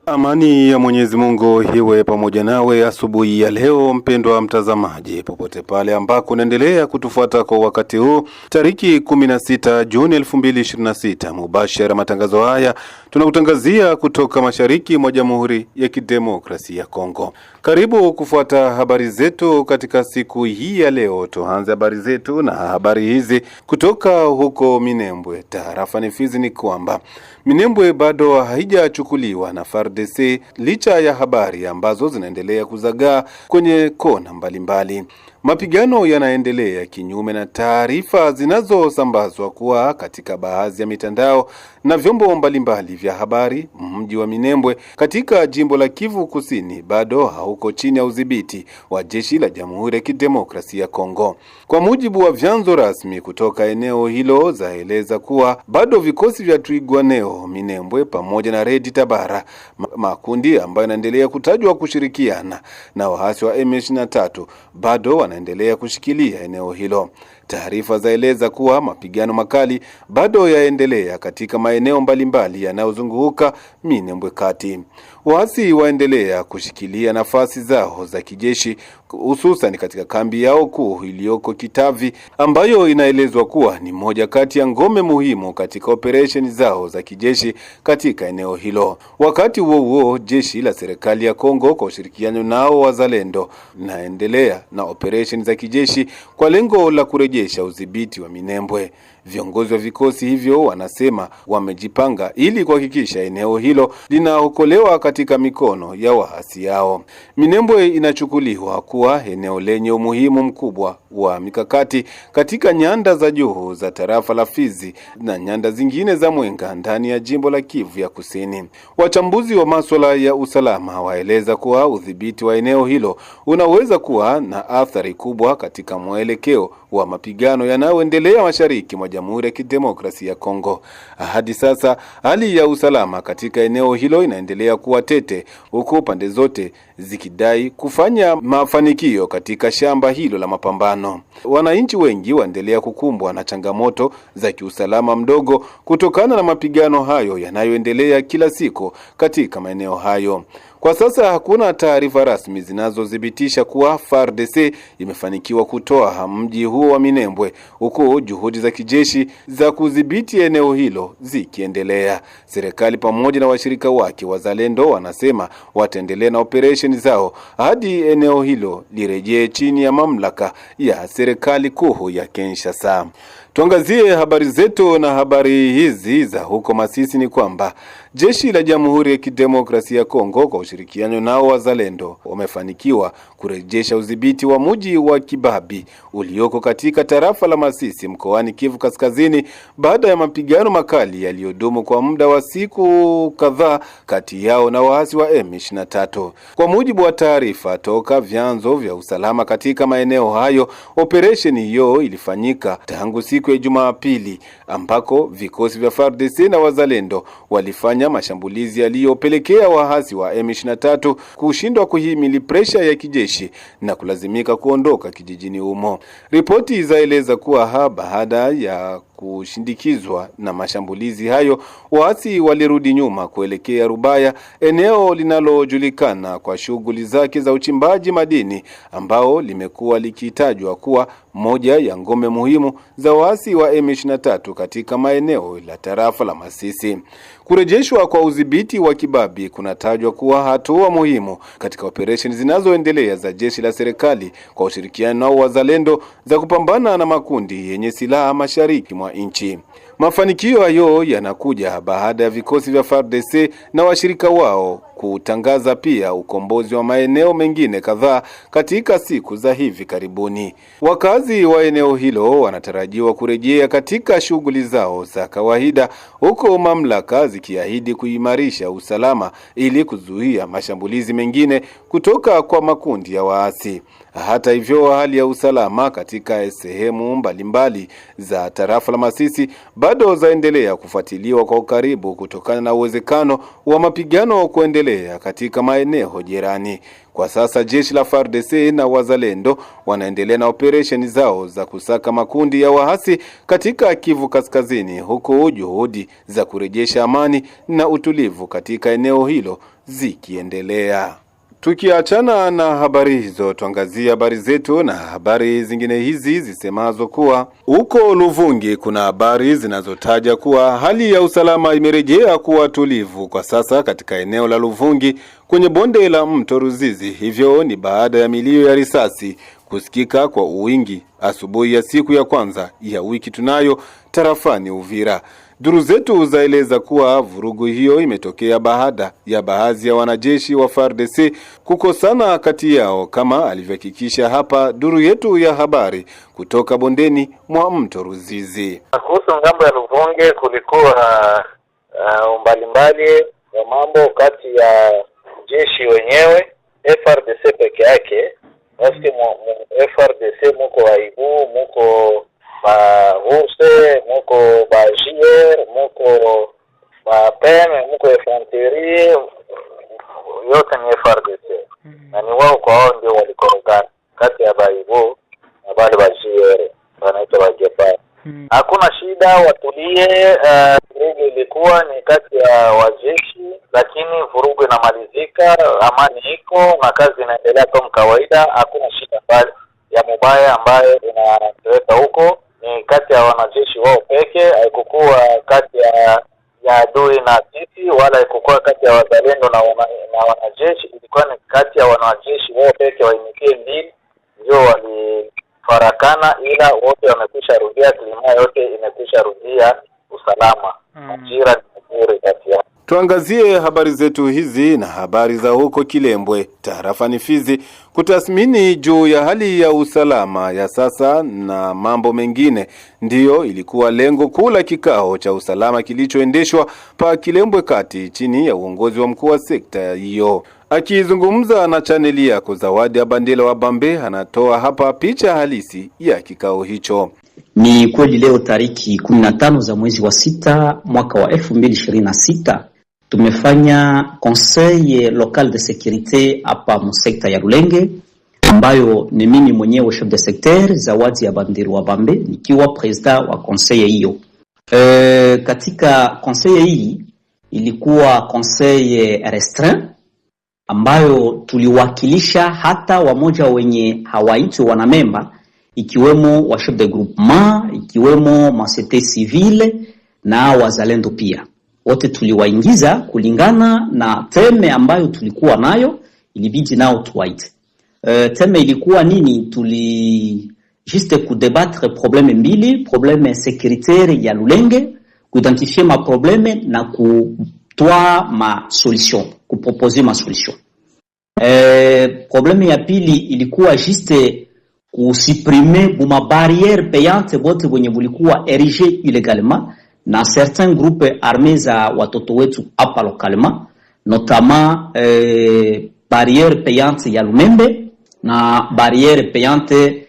Amani ya Mwenyezi Mungu iwe pamoja nawe asubuhi ya leo, mpendwa mtazamaji, popote pale ambako unaendelea kutufuata kwa wakati huu, tariki 16 Juni 2026, mubashara matangazo haya tunakutangazia kutoka mashariki mwa Jamhuri ya Kidemokrasia ya Kongo. Karibu kufuata habari zetu katika siku hii ya leo. Tuanze habari zetu na habari hizi kutoka huko Minembwe, tarafa Fizi. Ni kwamba Minembwe bado haijachukuliwa na FARDC licha ya habari ambazo zinaendelea kuzagaa kwenye kona mbalimbali. Mapigano yanaendelea kinyume na taarifa zinazosambazwa kuwa katika baadhi ya mitandao na vyombo mbalimbali vya habari. Mji wa Minembwe katika jimbo la Kivu Kusini bado hauko chini ya udhibiti wa jeshi la Jamhuri ya Kidemokrasia ya Kongo. Kwa mujibu wa vyanzo rasmi kutoka eneo hilo, zaeleza kuwa bado vikosi vya Twirwaneho Minembwe pamoja na Red Tabara, makundi ambayo yanaendelea kutajwa kushirikiana na waasi wa M23, bado wanaendelea kushikilia eneo hilo. Taarifa zaeleza kuwa mapigano makali bado yaendelea katika maeneo mbalimbali yanayozunguka Minembwe kati. Waasi waendelea kushikilia nafasi zao za kijeshi, hususan katika kambi yao kuu iliyoko Kitavi, ambayo inaelezwa kuwa ni moja kati ya ngome muhimu katika operesheni zao za kijeshi katika eneo hilo. Wakati huo huo, jeshi la serikali ya Kongo kwa ushirikiano nao wazalendo linaendelea na operesheni za kijeshi kwa lengo la kurejesha udhibiti wa Minembwe. Viongozi wa vikosi hivyo wanasema wamejipanga ili kuhakikisha eneo hilo linaokolewa katika mikono ya waasi yao. Minembwe inachukuliwa kuwa eneo lenye umuhimu mkubwa wa mikakati katika nyanda za juu za tarafa la Fizi na nyanda zingine za Mwenga ndani ya jimbo la Kivu ya Kusini. Wachambuzi wa masuala ya usalama waeleza kuwa udhibiti wa eneo hilo unaweza kuwa na athari kubwa katika mwelekeo wa mapigano yanayoendelea mashariki mwa Jamhuri ya Kidemokrasia ya Kongo. Hadi sasa hali ya usalama katika eneo hilo inaendelea kuwa tete, huku pande zote zikidai kufanya mafanikio katika shamba hilo la mapambano. Wananchi wengi waendelea kukumbwa na changamoto za kiusalama mdogo kutokana na mapigano hayo yanayoendelea kila siku katika maeneo hayo. Kwa sasa hakuna taarifa rasmi zinazothibitisha kuwa FARDC imefanikiwa kutoa mji huo wa Minembwe, huku juhudi za kijeshi za kudhibiti eneo hilo zikiendelea. Serikali pamoja na washirika wake wazalendo wanasema wataendelea na operesheni zao hadi eneo hilo lirejee chini ya mamlaka ya serikali kuu ya Kinshasa. Tuangazie habari zetu na habari hizi za huko Masisi. Ni kwamba jeshi la Jamhuri ya Kidemokrasia ya Kongo kwa ushirikiano nao wazalendo wamefanikiwa kurejesha udhibiti wa mji wa Kibabi ulioko katika tarafa la Masisi mkoani Kivu Kaskazini baada ya mapigano makali yaliyodumu kwa muda wa siku kadhaa kati yao na waasi wa M23. Kwa mujibu wa taarifa toka vyanzo vya usalama katika maeneo hayo, operesheni hiyo ilifanyika tangu siku ya Jumapili, ambako vikosi vya FARDC na wazalendo walifanya mashambulizi yaliyopelekea waasi wa M23 kushindwa kuhimili presha ya kijeshi na kulazimika kuondoka kijijini humo. Ripoti zaeleza kuwa baada ya kushindikizwa na mashambulizi hayo, waasi walirudi nyuma kuelekea Rubaya, eneo linalojulikana kwa shughuli zake za uchimbaji madini, ambao limekuwa likitajwa kuwa moja ya ngome muhimu za waasi wa M23 katika maeneo la tarafa la Masisi. Kurejeshwa kwa udhibiti wa Kibabi kunatajwa kuwa hatua muhimu katika operesheni zinazoendelea za jeshi la serikali kwa ushirikiano na wazalendo za kupambana na makundi yenye silaha mashariki mwa nchi. Mafanikio hayo yanakuja baada ya vikosi vya FARDC na washirika wao kutangaza pia ukombozi wa maeneo mengine kadhaa katika siku za hivi karibuni. Wakazi wa eneo hilo wanatarajiwa kurejea katika shughuli zao za kawaida, huko mamlaka zikiahidi kuimarisha usalama ili kuzuia mashambulizi mengine kutoka kwa makundi ya waasi. Hata hivyo, hali ya usalama katika sehemu mbalimbali za tarafa la Masisi bado zaendelea kufuatiliwa kwa ukaribu kutokana na uwezekano wa mapigano kuendelea katika maeneo jirani. Kwa sasa jeshi la FARDC na wazalendo wanaendelea na operesheni zao za kusaka makundi ya wahasi katika Kivu Kaskazini, huku juhudi za kurejesha amani na utulivu katika eneo hilo zikiendelea. Tukiachana na habari hizo, tuangazie habari zetu na habari zingine hizi zisemazo kuwa huko Luvungi kuna habari zinazotaja kuwa hali ya usalama imerejea kuwa tulivu kwa sasa katika eneo la Luvungi kwenye bonde la mto Ruzizi. Hivyo ni baada ya milio ya risasi kusikika kwa wingi asubuhi ya siku ya kwanza ya wiki tunayo tarafani Uvira. Duru zetu zaeleza kuwa vurugu hiyo imetokea baada ya baadhi ya wanajeshi wa FARDC kukosana kati yao, kama alivyohakikisha hapa duru yetu ya habari kutoka bondeni mwa mto Ruzizi. Kuhusu ngambo ya Luvungi, kulikuwa mbalimbali ya mambo kati ya jeshi wenyewe FARDC peke yake. Basi FARDC muko waibu, muko bahuse, muko bajier, muko bapeme, muko infanteri, yote ni FARDC. Na ni wao kwa wao ndio walikorogana kati ya baibu na bale bajier wanaitwa bajepa. Hakuna shida, watulie. Vurugu ilikuwa ni kati ya wajeshi, lakini vurugu inamalizika, amani iko na kazi inaendelea kama kawaida. Hakuna shida mbali ya mubaya ambayo inatoweka huko, ni kati ya wanajeshi wao peke, haikukuwa kati ya adui na sisi, wala haikukuwa kati ya wazalendo na wanajeshi. Ilikuwa ni kati ya wanajeshi wao peke wainikie mbili ndio walifarakana, ila wote wamekwisha rudia, kilima yote imekwisha rudia usalama. Majira ni nzuri kati yao. Tuangazie habari zetu hizi na habari za huko Kilembwe, tarafani Fizi, kutathmini juu ya hali ya usalama ya sasa na mambo mengine. Ndiyo ilikuwa lengo kuu la kikao cha usalama kilichoendeshwa pa Kilembwe Kati chini ya uongozi wa mkuu wa sekta hiyo. Akizungumza na chaneli yako Zawadi Abandela wa Bambe, anatoa hapa picha halisi ya kikao hicho. Ni kweli leo tariki 15 za mwezi wa 6 mwaka wa 2026 tumefanya conseil local de sécurité hapa msekta ya Lulenge, ambayo ni mimi mwenyewe chef de secteur Zawadi Abandela wa Bambe nikiwa president wa conseil hiyo. Katika conseil hii ilikuwa conseil restreint ambayo tuliwakilisha hata wamoja wenye hawaitwi wanamemba, ikiwemo wa chef de groupement, ikiwemo masete civile na wazalendo pia. Wote tuliwaingiza kulingana na teme ambayo tulikuwa nayo, ilibidi nao tuwaite. Teme ilikuwa nini? Juste kudebatre probleme mbili, probleme sécuritaire ya Lulenge, kuidentifie ma probleme na kutoa ma solution, kupropose ma solution. Probleme ya pili ilikuwa juste kusuprimer buma barrière payante bote wenye bulikuwa érigé illégalement na certains groupes armés za watoto wetu hapa localement, notamment barrière payante ya Lumembe na barrière payante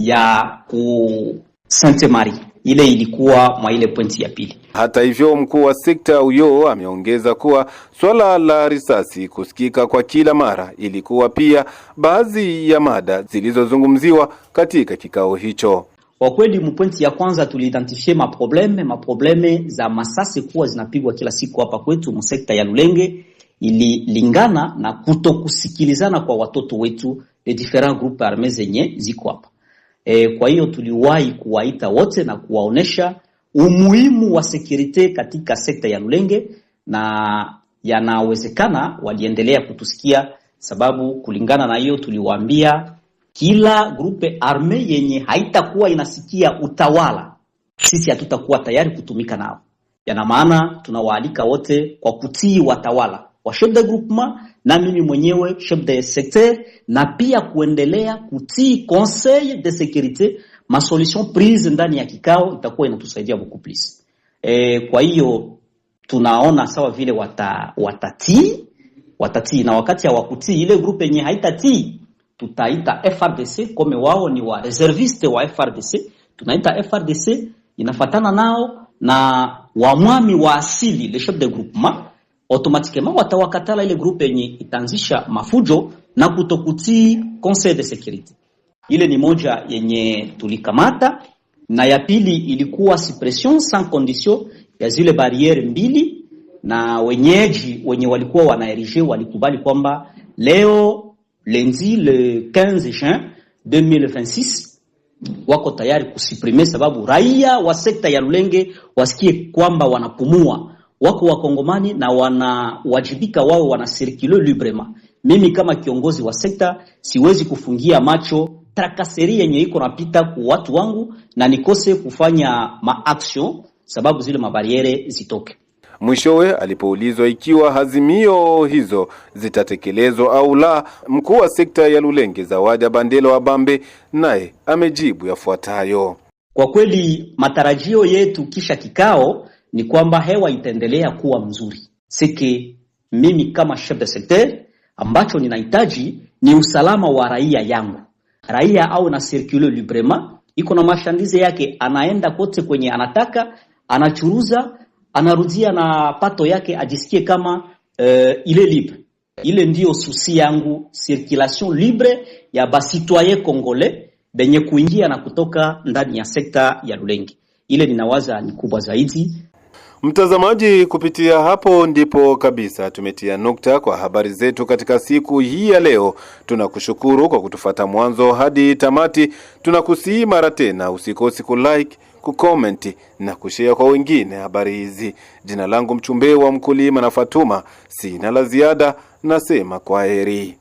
ya ku Sainte Marie. Ile ilikuwa mwa ile pointi ya pili. Hata hivyo, mkuu wa sekta huyo ameongeza kuwa swala la risasi kusikika kwa kila mara ilikuwa pia baadhi ya mada zilizozungumziwa katika kikao hicho. Kwa kweli mpointi ya kwanza tuliidentifie maprobleme za masasi kuwa zinapigwa kila siku hapa kwetu msekta ya Lulenge, ililingana na kutokusikilizana kwa watoto wetu les différents groupes armés zenye ziko hapa. Kwa hiyo tuliwahi kuwaita wote na kuwaonesha umuhimu wa security katika sekta ya Lulenge, na yanawezekana waliendelea kutusikia, sababu kulingana na hiyo tuliwaambia kila grupe arme yenye haitakuwa inasikia utawala, sisi hatutakuwa tayari kutumika nao. Yana maana tunawaalika wote kwa kutii watawala wa chef de groupement na mimi mwenyewe chef de secteur, na pia kuendelea kutii conseil de sécurité. Ma solution prise ndani ya kikao itakuwa inatusaidia beaucoup plus. Kwa hiyo tunaona sawa vile watatii na wakati ya wakutii ile grupe yenye haitatii tutaita FARDC, kome wao ni wa reserviste wa FARDC, tunaita FARDC, inafatana nao na wamwami wa asili le chef de groupement automatiquement watawakatala ile groupe yenye itanzisha mafujo na kutokutii conseil de sécurité. Ile ni moja yenye tulikamata, na ya pili ilikuwa suppression sans condition ya zile barriere mbili, na wenyeji wenye walikuwa wanaerige walikubali kwamba leo lundi le 15 juin 2026 wako tayari kusuprimer, sababu raia wa sekta ya Lulenge wasikie kwamba wanapumua, wako wakongomani na wanawajibika, wao wanasirkule librement. Mimi kama kiongozi wa sekta siwezi kufungia macho trakaseri yenye iko napita kwa watu wangu na nikose kufanya maaction sababu zile mabariere zitoke. Mwishowe alipoulizwa ikiwa hazimio hizo zitatekelezwa au la, mkuu wa sekta ya Lulenge Zawadi Bandelo wa Bambe naye amejibu yafuatayo. Kwa kweli matarajio yetu kisha kikao ni kwamba hewa itaendelea kuwa mzuri. Sike mimi kama chef de secteur ambacho ninahitaji ni usalama wa raia yangu. Raia au na circuler librement, iko na marchandise yake, anaenda kote kwenye anataka, anachuruza, anarudia na pato yake, ajisikie kama ile libre. Ile ndio susi yangu, circulation libre ya basitoyen congolais benye kuingia na kutoka ndani ya sekta ya Lulenge. Ile ninawaza ni kubwa zaidi. Mtazamaji, kupitia hapo ndipo kabisa tumetia nukta kwa habari zetu katika siku hii ya leo. Tunakushukuru kwa kutufuata mwanzo hadi tamati. Tunakusihi mara tena usikosi kulike, kucomment na kushare kwa wengine habari hizi. Jina langu Mchumbe wa Mkulima na Fatuma, sina la ziada, nasema kwaheri.